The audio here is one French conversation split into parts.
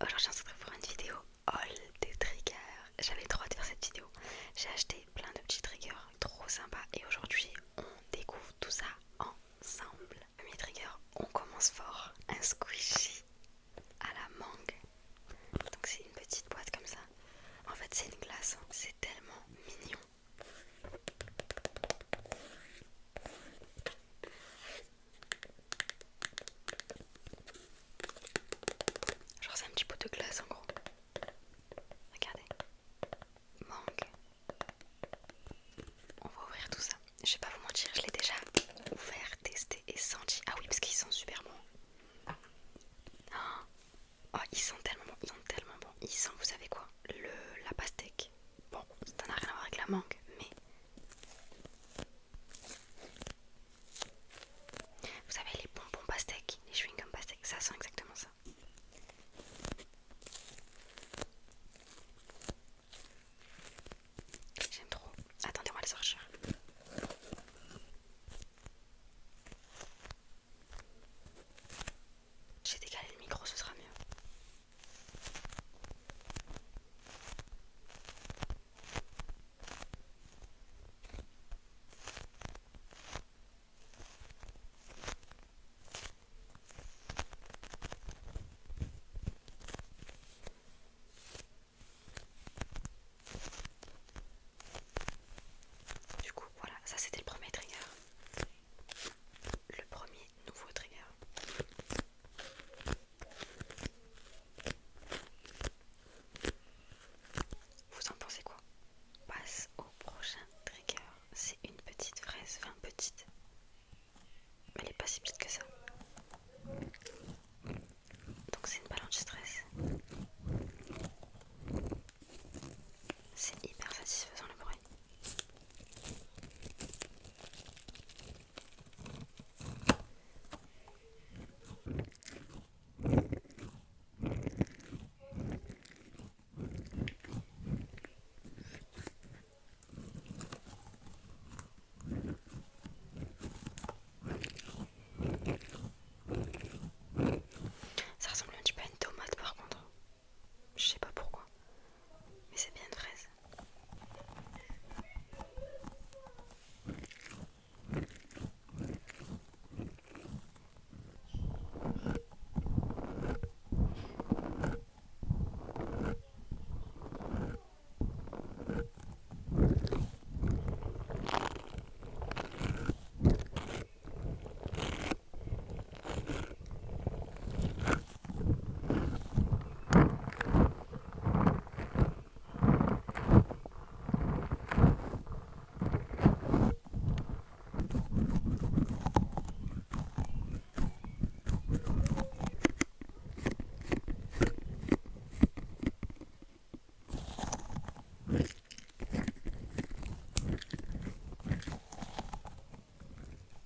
Aujourd'hui on se retrouve pour une vidéo haul des triggers. J'avais trop hâte de faire cette vidéo. J'ai acheté plein de petits triggers trop sympas et aujourd'hui on découvre tout ça ensemble. Premier trigger, on commence fort. Un squishy à la mangue. Donc c'est une petite boîte comme ça. En fait c'est une glace, hein. C'est tellement mignon. Genre c'est un petit pot de glace en gros. Regardez. Mangue. On va ouvrir tout ça. Je vais pas vous mentir, je l'ai déjà ouvert, testé et senti. Ah oui, parce qu'ils sont super bons. Oh, ils sont tellement bons, ils sont tellement bons. Ils sont, vous savez quoi, la pastèque. Bon, ça n'a rien à voir avec la mangue, mais vous savez les bonbons pastèques, les chewing-gums pastèques, ça sent exactement ça. J'aime trop. Attendez, on va les sortir. J'ai décalé le micro, ce sera mieux. Du coup, voilà, ça c'était le premier trigger. Le premier nouveau trigger. Vous en pensez quoi? On passe au prochain trigger. C'est une petite fraise, enfin petite. Mais elle est pas si petite que ça. Donc c'est une balle anti-stress. C'est hyper satisfaisant le bruit. Ça ressemble un petit peu à une tomate par contre. Je sais pas pourquoi. Mais c'est bien une fraise.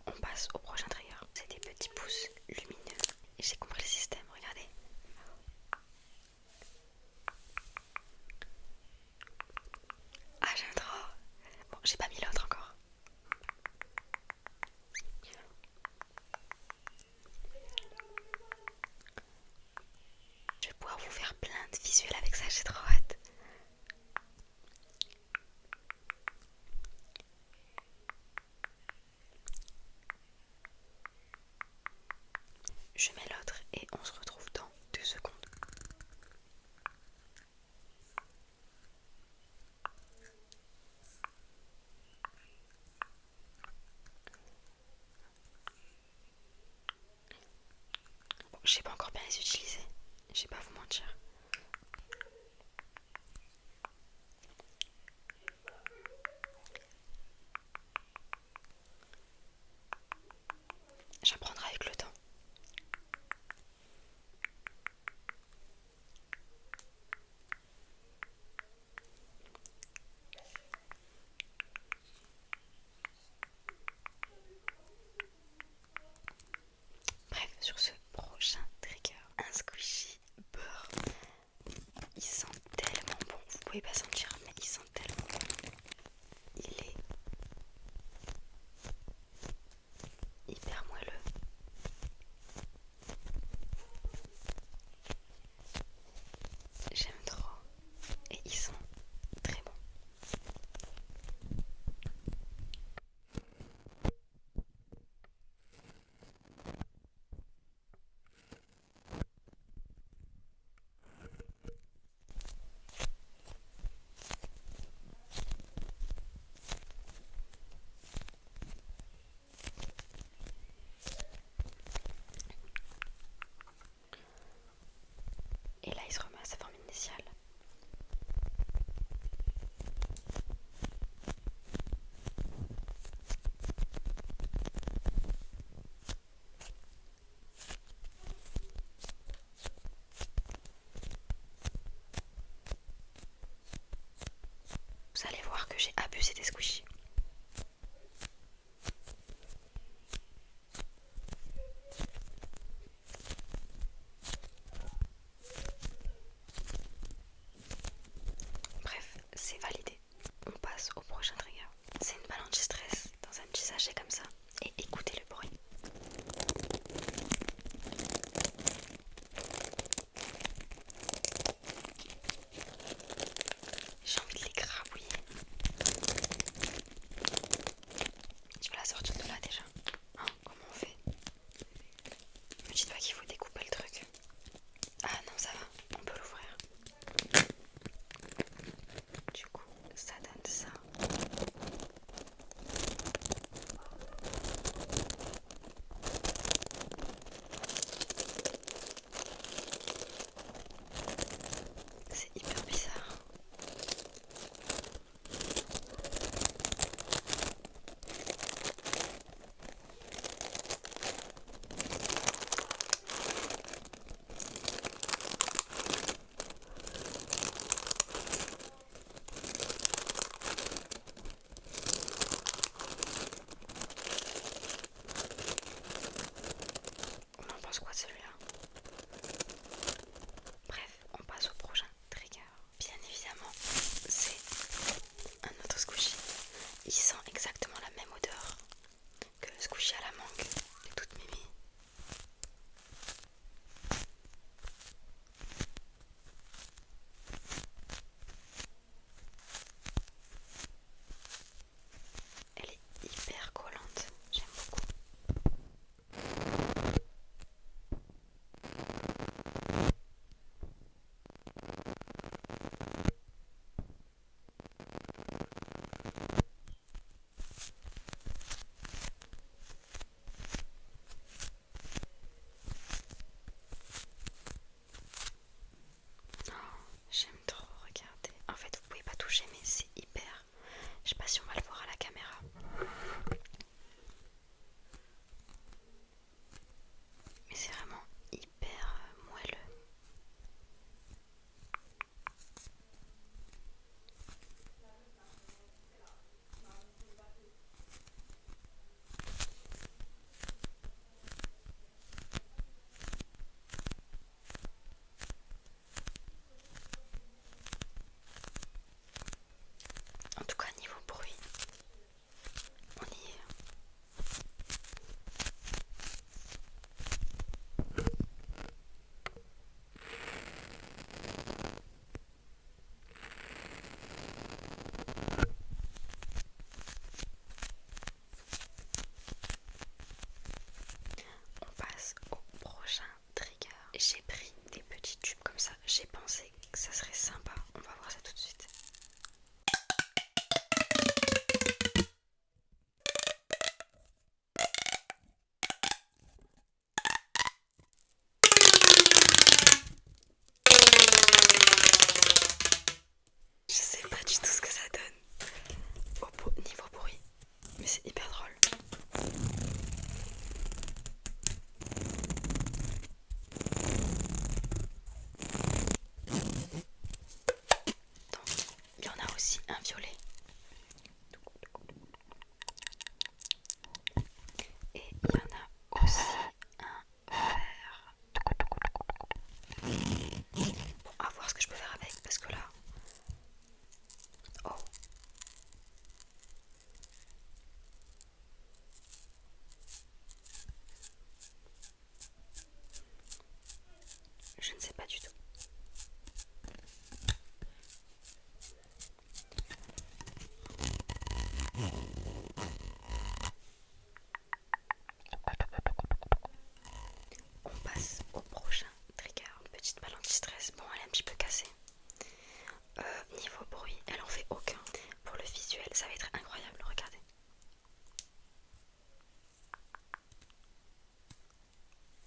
On passe au prochain trigger. C'est des petits pouces lumineux. Et j'ai compris le système, regardez. Ah, j'aime trop. Bon, j'ai pas mis l'autre encore. Je vais pouvoir vous faire plein de visuels avec ça, j'ai trop hâte. Je mets l'autre et on se retrouve dans 2 secondes. Bon, je sais pas encore bien les utiliser. Je vais pas vous mentir. J'apprendrai avec le temps. Bref, sur ce prochain trigger, un squishy beurre. Il sent tellement bon, vous pouvez pas sentir, mais il sent tellement bon. Il est hyper moelleux.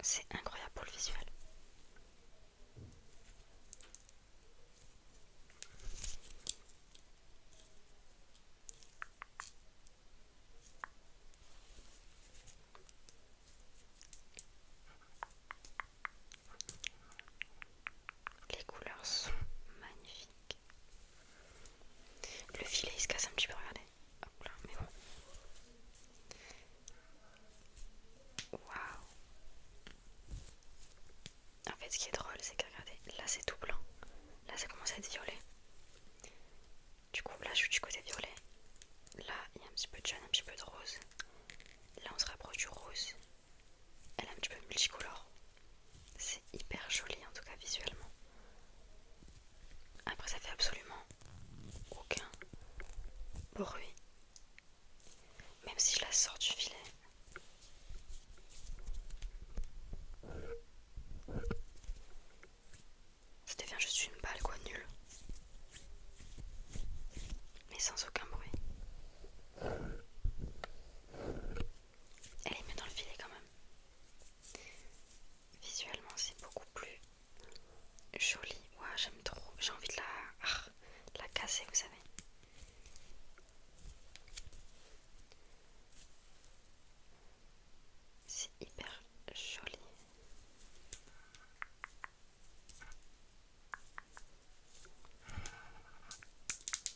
C'est incroyable pour le visuel. Les couleurs sont magnifiques. Le filet il se casse un petit peu, regardez. Hop là, mais bon. Waouh. En fait, ce qui est drôle, c'est que regardez, là c'est tout blanc. Là ça commence à être violet. Du coup, là je suis du côté violet. Là, il y a un petit peu de jaune, un petit peu de rose. Là, on se rapproche du rose. Elle est un petit peu multicolore. C'est hyper joli en tout cas visuellement. Après, ça fait absolument aucun bruit. Même si je la sors du filet. Ça devient juste une balle quoi, nulle. Mais sans aucun bruit. Elle est mieux dans le filet quand même. Visuellement, c'est beaucoup plus joli. Ouah, j'aime trop. J'ai envie de la casser, vous savez. C'est hyper joli.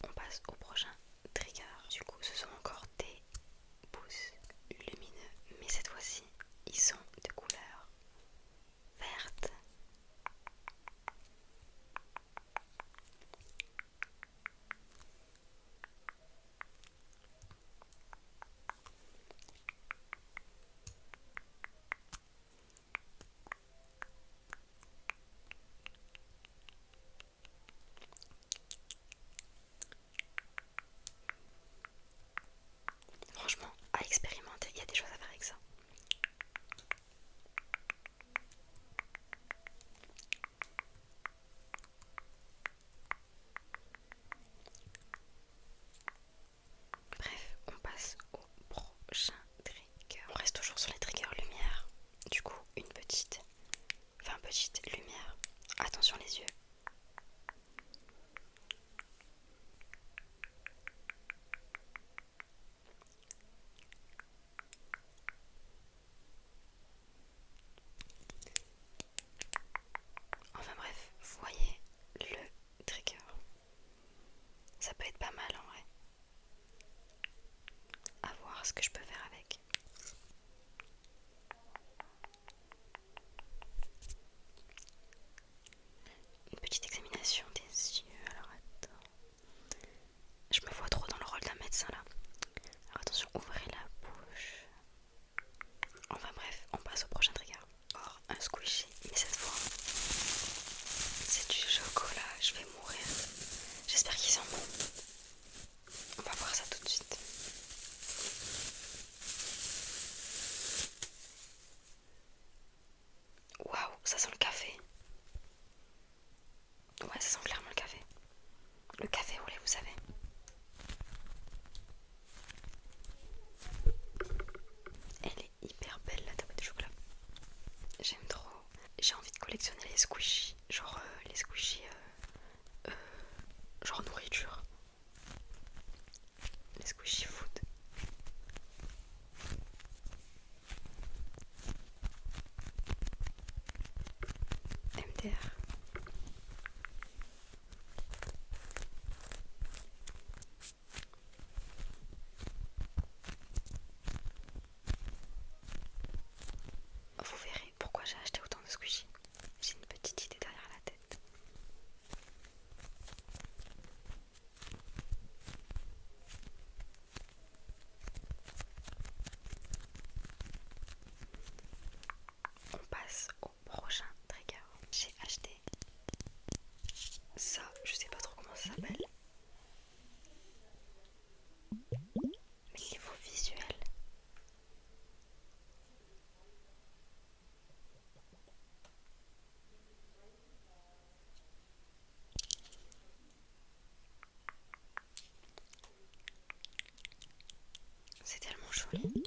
On passe au prochain trigger. Du coup, ce sont encore des pouces lumineux, mais cette fois-ci, ils sont de couleur verte. Franchement, à expérimenter, il y a des choses à faire avec ça. Bref, on passe au prochain trigger. On reste toujours sur les triggers lumière. Du coup, petite lumière. Attention les yeux. Enfin bref, vous voyez le trigger. Ça peut être pas mal en vrai. À voir ce que je peux faire avec. Une petite examination des yeux. Alors attends. Je me vois trop dans le rôle d'un médecin là. Alors attention, ouvrez la bouche. Enfin bref, on passe au prochain trigger. Or, un squishy, mais cette fois, c'est du chocolat. Je vais mourir. J'espère qu'ils sont bons. On va voir ça tout de suite. Waouh, ça sent le café. Ouais, ça sent clairement le café. Le café au lait, vous savez. Elle est hyper belle la tablette de chocolat. J'aime trop. J'ai envie de collectionner les squishies. Genre les squishies genre nourriture. Les squishies food. MDR. Vous verrez pourquoi j'ai acheté autant de squishies. J'ai une petite idée derrière la tête. On passe au prochain trigger. J'ai acheté ça, je sais pas trop comment ça s'appelle. Mais niveau visuel, c'est tellement joli.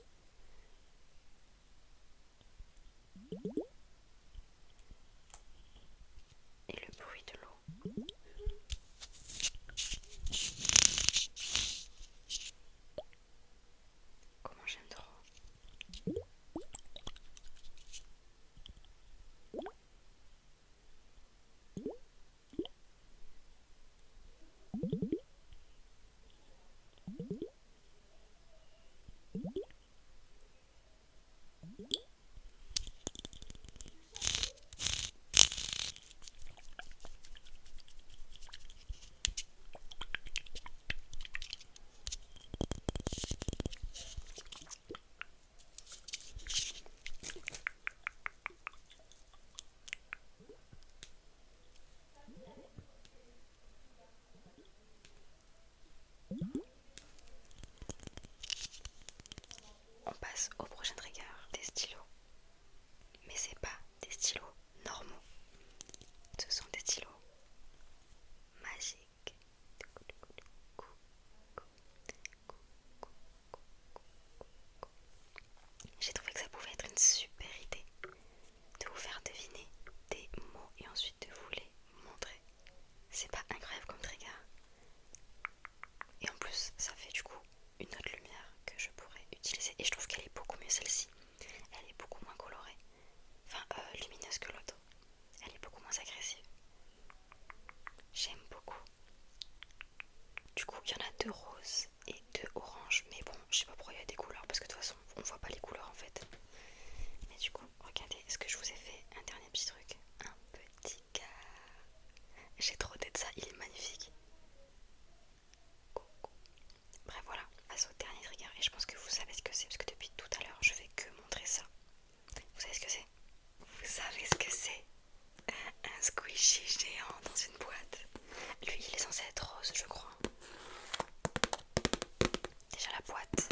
faire deviner des mots et ensuite de vous les montrer. C'est pas incroyable comme trigger? Et en plus, ça fait du coup une autre lumière que je pourrais utiliser. Et je trouve qu'elle est beaucoup mieux celle-ci. Elle est beaucoup moins colorée. Enfin, lumineuse que l'autre. Elle est beaucoup moins agressive. J'aime beaucoup. Du coup, il y en a 2 roses et 2 oranges. Mais bon, je sais pas pourquoi il y a des couleurs. Parce que de toute façon, on voit pas les couleurs en fait. Mais du coup, regardez, est-ce que je vous ai fait un dernier petit truc? Un petit cœur. J'ai trop d'être ça, il est magnifique. Coucou. Bref, voilà, on passe au dernier trigger. Et je pense que vous savez ce que c'est. Parce que depuis tout à l'heure, je fais que montrer ça. Vous savez ce que c'est? Vous savez ce que c'est? Un squishy géant dans une boîte. Lui, il est censé être rose, je crois. Déjà la boîte,